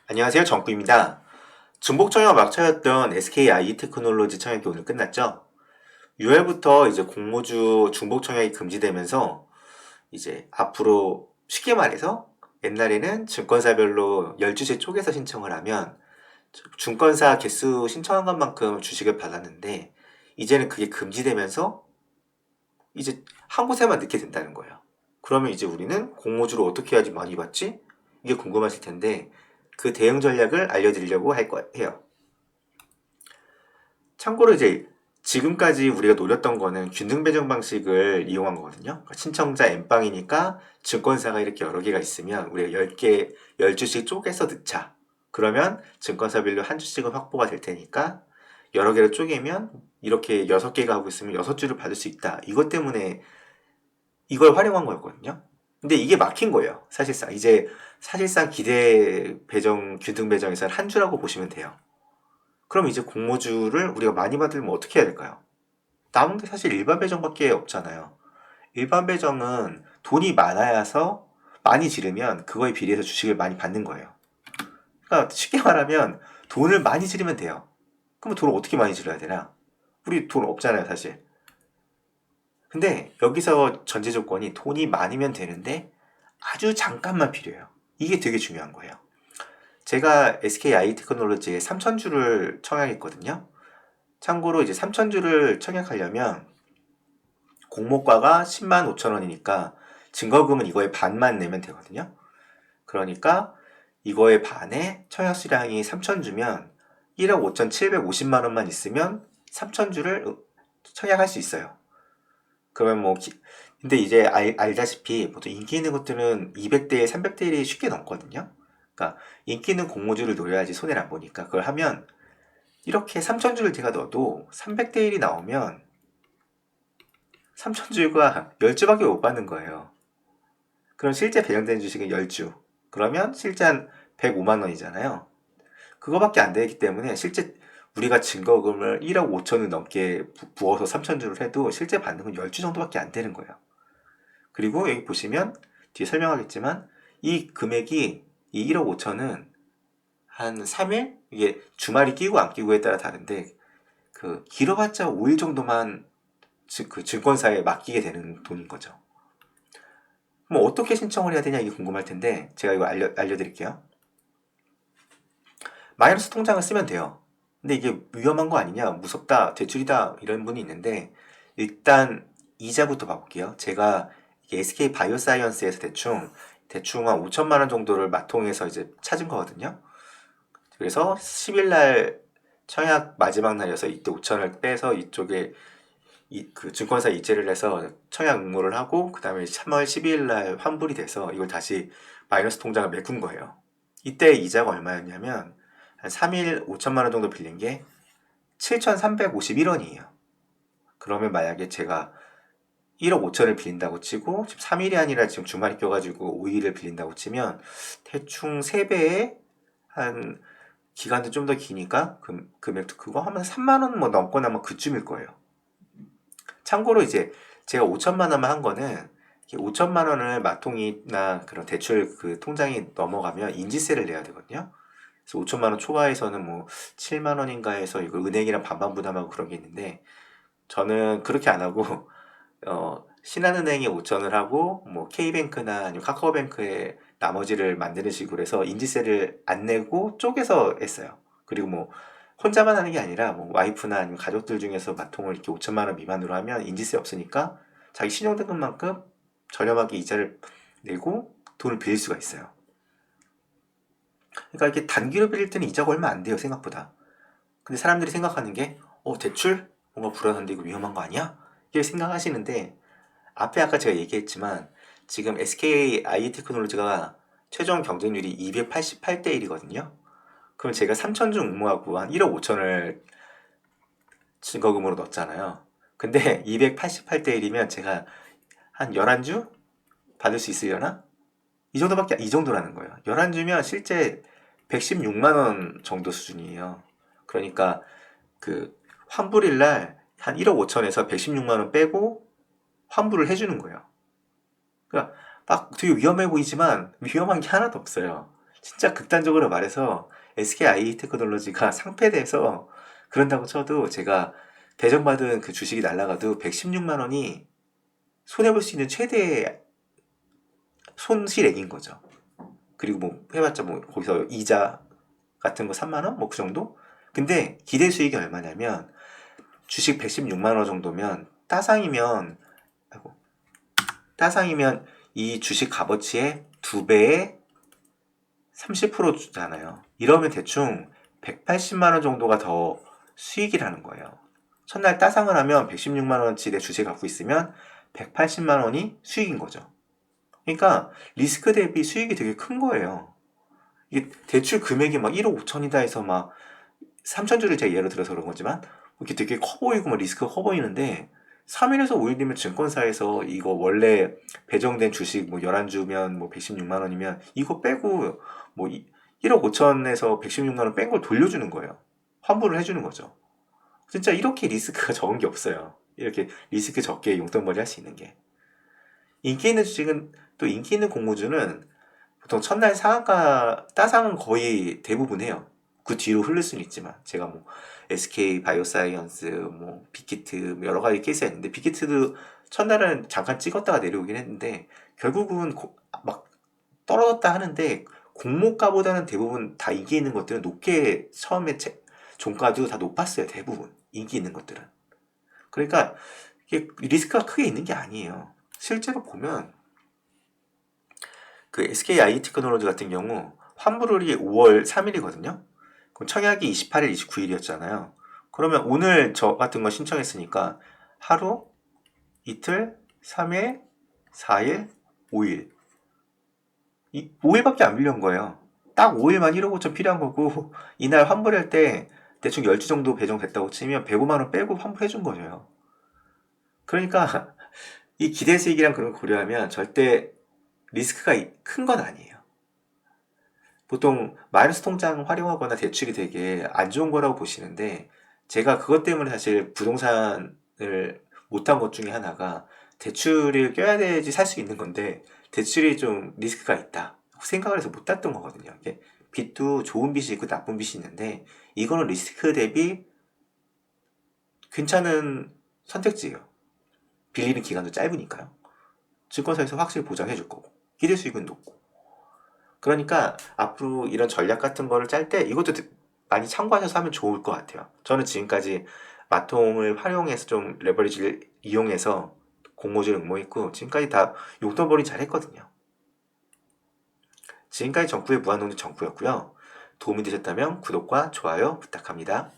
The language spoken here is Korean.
안녕하세요. 정구입니다. 중복 청약 막차였던 SK IT테크놀로지 청약이 오늘 끝났죠. 6월부터 이제 공모주 중복 청약이 금지되면서 이제 앞으로 쉽게 말해서 옛날에는 증권사별로 12세 쪼개서 신청을 하면 증권사 개수 신청한 것만큼 주식을 받았는데 이제는 그게 금지되면서 이제 한 곳에만 넣게 된다는 거예요. 그러면 이제 우리는 공모주를 어떻게 해야지 많이 받지? 이게 궁금하실 텐데 그 대응 전략을 알려드리려고 해요. 참고로 이제 지금까지 우리가 노렸던 거는 균등 배정 방식을 이용한 거거든요. 그러니까 신청자 N방이니까 증권사가 이렇게 여러 개가 있으면 우리가 10개, 10주씩 쪼개서 넣자. 그러면 증권사별로 한 주씩은 확보가 될 테니까 여러 개를 쪼개면 이렇게 6개가 하고 있으면 6주를 받을 수 있다. 이것 때문에 이걸 활용한 거였거든요. 근데 이게 막힌 거예요. 사실상. 이제 사실상 기대 배정, 균등 배정에서는 한 주라고 보시면 돼요. 그럼 이제 공모주를 우리가 많이 받으면 어떻게 해야 될까요? 남은 게 사실 일반 배정밖에 없잖아요. 일반 배정은 돈이 많아서 많이 지르면 그거에 비례해서 주식을 많이 받는 거예요. 그러니까 쉽게 말하면 돈을 많이 지르면 돼요. 그럼 돈을 어떻게 많이 지르야 되나? 우리 돈 없잖아요, 사실. 근데 여기서 전제 조건이 돈이 많으면 되는데 아주 잠깐만 필요해요. 이게 되게 중요한 거예요. 제가 SK IT테크놀로지에 3,000주를 청약했거든요. 참고로 이제 3,000주를 청약하려면 공모가가 10만 5천 원이니까 증거금은 이거의 반만 내면 되거든요. 그러니까 이거의 반에 청약 수량이 3,000주면 1억 5,750만 원만 있으면 3,000주를 청약할 수 있어요. 그러면 뭐 근데 이제 알다시피 보통 인기 있는 것들은 200대 300대 1이 쉽게 넘거든요. 그러니까 인기 있는 공모주를 노려야지 손해를 안 보니까 그걸 하면 이렇게 3,000주를 제가 넣어도 300대 1이 나오면 3,000주가 10주밖에 못 받는 거예요. 그럼 실제 배정된 주식은 10주. 그러면 실제 한 105만 원이잖아요. 그거밖에 안 되기 때문에 실제 우리가 증거금을 1억 5천을 넘게 부어서 3,000주를 해도 실제 받는 건 10주 정도밖에 안 되는 거예요. 그리고 여기 보시면 뒤에 설명하겠지만 이 금액이 이 1억 5천은 한 3일? 이게 주말이 끼고 안 끼고에 따라 다른데 그 길어봤자 5일 정도만 그 증권사에 맡기게 되는 돈인 거죠. 그럼 어떻게 신청을 해야 되냐 이게 궁금할 텐데 제가 이거 알려드릴게요. 마이너스 통장을 쓰면 돼요. 근데 이게 위험한 거 아니냐, 무섭다, 대출이다 이런 분이 있는데 일단 이자부터 봐볼게요. 제가 SK 바이오사이언스에서 대충 한 5천만 원 정도를 마통해서 이제 찾은 거거든요. 그래서 10일 날 청약 마지막 날이어서 이때 5천을 빼서 이쪽에 그 증권사 이체를 해서 청약 응모를 하고 그 다음에 3월 12일 날 환불이 돼서 이걸 다시 마이너스 통장을 메꾼 거예요. 이때 이자가 얼마였냐면 한 3일 5천만 원 정도 빌린 게 7,351원이에요. 그러면 만약에 제가 1억 5천을 빌린다고 치고 지금 3일이 아니라 지금 주말이 껴가지고 5일을 빌린다고 치면 대충 3배에 한 기간도 좀 더 기니까 금액도 그거 하면 3만 원 뭐 넘거나 뭐 그쯤일 거예요. 참고로 이제 제가 5천만 원만 한 거는 5천만 원을 마통이나 그런 대출 그 통장이 넘어가면 인지세를 내야 되거든요. 그래서 5천만 원 초과해서는 뭐 7만 원인가 해서 이거 은행이랑 반반 부담하고 그런 게 있는데 저는 그렇게 안 하고 신한은행에 5천을 하고 뭐 K뱅크나 아니면 카카오뱅크에 나머지를 만드는 식으로 해서 인지세를 안 내고 쪼개서 했어요. 그리고 뭐 혼자만 하는 게 아니라 뭐 와이프나 아니면 가족들 중에서 마통을 이렇게 5천만 원 미만으로 하면 인지세 없으니까 자기 신용등급만큼 저렴하게 이자를 내고 돈을 빌릴 수가 있어요. 그러니까 이렇게 단기로 빌릴 때는 이자가 얼마 안 돼요, 생각보다. 근데 사람들이 생각하는 게 대출? 뭔가 불안한데 이거 위험한 거 아니야? 이렇게 생각하시는데 앞에 아까 제가 얘기했지만 지금 SK IT테크놀로지가 최종 경쟁률이 288대 1이거든요. 그럼 제가 3천주 응모하고 한 1억 5천을 증거금으로 넣었잖아요. 근데 288대 1이면 제가 한 11주 받을 수 있으려나? 이 정도라는 거예요. 11주면 실제 116만 원 정도 수준이에요. 그러니까 그 환불일 날 한 1억 5천에서 116만 원 빼고 환불을 해주는 거예요. 그러니까 막 되게 위험해 보이지만 위험한 게 하나도 없어요. 진짜 극단적으로 말해서 SKI 테크놀로지가 상폐돼서 그런다고 쳐도 제가 배정받은 그 주식이 날라가도 116만 원이 손해볼 수 있는 최대 손실액인 거죠. 그리고 뭐 해봤자 뭐 거기서 이자 같은 거 3만 원? 뭐 그 정도? 근데 기대 수익이 얼마냐면 주식 116만 원 정도면 아이고, 따상이면 이 주식 값어치의 2배에 30% 주잖아요. 이러면 대충 180만 원 정도가 더 수익이라는 거예요. 첫날 따상을 하면 116만 원치 내 주식 갖고 있으면 180만 원이 수익인 거죠. 그러니까 리스크 대비 수익이 되게 큰 거예요. 이게 대출 금액이 막 1억 5천이다 해서 막 3천주를 제가 예로 들어서 그런 거지만 이렇게 되게 커 보이고 막 리스크가 커 보이는데 3일에서 5일이면 증권사에서 이거 원래 배정된 주식 뭐 11주면 뭐 116만 원이면 이거 빼고 뭐 1억 5천에서 116만 원 뺀 걸 돌려주는 거예요. 환불을 해주는 거죠. 진짜 이렇게 리스크가 적은 게 없어요. 이렇게 리스크 적게 용돈벌이 할 수 있는 게. 인기 있는 주식은 또 인기 있는 공모주는 보통 첫날 상한가 따상은 거의 대부분 해요. 그 뒤로 흐를 수는 있지만 제가 뭐 SK 바이오사이언스 뭐 빅히트 뭐 여러 가지 케이스가 있는데 빅히트도 첫날은 잠깐 찍었다가 내려오긴 했는데 결국은 막 떨어졌다 하는데 공모가보다는 대부분 다 인기 있는 것들은 높게 처음에 종가도 다 높았어요. 대부분 인기 있는 것들은. 그러니까 이게 리스크가 크게 있는 게 아니에요. 실제로 보면 그 SKI 테크놀로지 같은 경우 환불이 5월 3일이거든요. 그럼 청약이 28일, 29일이었잖아요. 그러면 오늘 저 같은 거 신청했으니까 하루, 이틀, 3일, 4일, 5일. 5일밖에 안 빌려온 거예요. 딱 5일만 1억 5천 필요한 거고 이날 환불할 때 대충 10주 정도 배정됐다고 치면 105만 원 빼고 환불해 준 거예요. 그러니까 이 기대 수익이랑 그런 거 고려하면 절대 리스크가 큰 건 아니에요. 보통 마이너스 통장 활용하거나 대출이 되게 안 좋은 거라고 보시는데 제가 그것 때문에 사실 부동산을 못한 것 중에 하나가 대출을 껴야 되지 살 수 있는 건데 대출이 좀 리스크가 있다 생각을 해서 못 땄던 거거든요. 이게 빚도 좋은 빚이 있고 나쁜 빚이 있는데 이거는 리스크 대비 괜찮은 선택지예요. 빌리는 기간도 짧으니까요. 증권사에서 확실히 보장해 줄 거고 기대 수익은 높고 그러니까 앞으로 이런 전략 같은 거를 짤 때 이것도 많이 참고하셔서 하면 좋을 것 같아요. 저는 지금까지 마통을 활용해서 좀 레버리지를 이용해서 공모주를 응모했고 지금까지 다 용돈벌이 잘 했거든요. 지금까지 정부의 무한동력 정부였고요. 도움이 되셨다면 구독과 좋아요 부탁합니다.